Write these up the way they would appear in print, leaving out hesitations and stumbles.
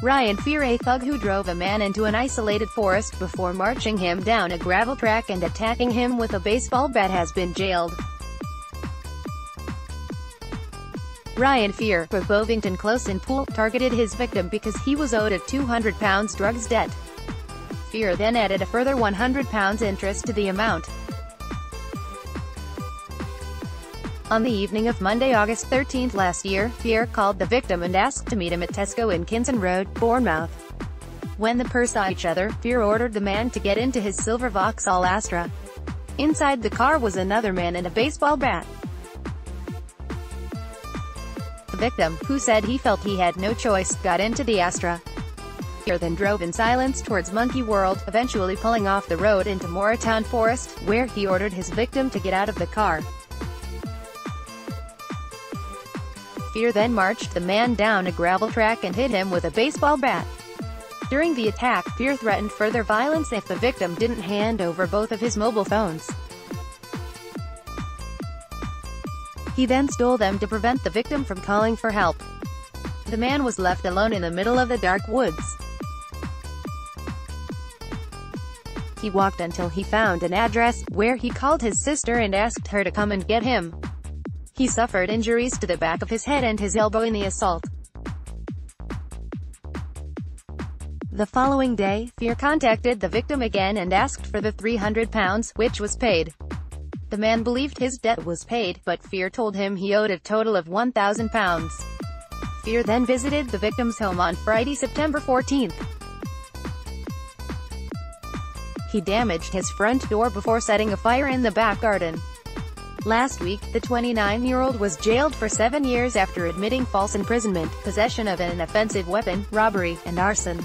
Ryan Fear, a thug who drove a man into an isolated forest before marching him down a gravel track and attacking him with a baseball bat, has been jailed. Ryan Fear, of Bovington Close in Poole, targeted his victim because he was owed a £200 drugs debt. Fear then added a further £100 interest to the amount. On the evening of Monday, August 13 last year, Fear called the victim and asked to meet him at Tesco in Kinson Road, Bournemouth. When the pair saw each other, Fear ordered the man to get into his silver Vauxhall Astra. Inside the car was another man and a baseball bat. The victim, who said he felt he had no choice, got into the Astra. Fear then drove in silence towards Monkey World, eventually pulling off the road into Moretown Forest, where he ordered his victim to get out of the car. Fear then marched the man down a gravel track and hit him with a baseball bat. During the attack, Fear threatened further violence if the victim didn't hand over both of his mobile phones. He then stole them to prevent the victim from calling for help. The man was left alone in the middle of the dark woods. He walked until he found an address, where he called his sister and asked her to come and get him. He suffered injuries to the back of his head and his elbow in the assault. The following day, Fear contacted the victim again and asked for the £300, which was paid. The man believed his debt was paid, but Fear told him he owed a total of £1,000. Fear then visited the victim's home on Friday, September 14. He damaged his front door before setting a fire in the back garden. Last week, the 29-year-old was jailed for 7 years after admitting false imprisonment, possession of an offensive weapon, robbery, and arson.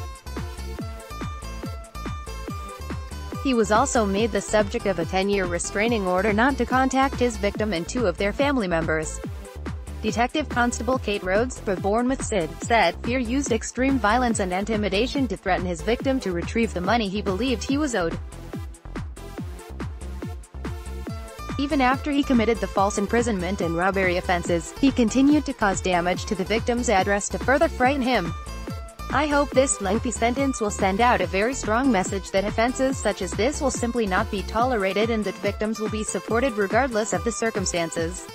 He was also made the subject of a 10-year restraining order not to contact his victim and 2 of their family members. Detective Constable Kate Rhodes, of Bournemouth said, Fear used extreme violence and intimidation to threaten his victim to retrieve the money he believed he was owed. Even after he committed the false imprisonment and robbery offenses, he continued to cause damage to the victim's address to further frighten him. I hope this lengthy sentence will send out a very strong message that offenses such as this will simply not be tolerated and that victims will be supported regardless of the circumstances.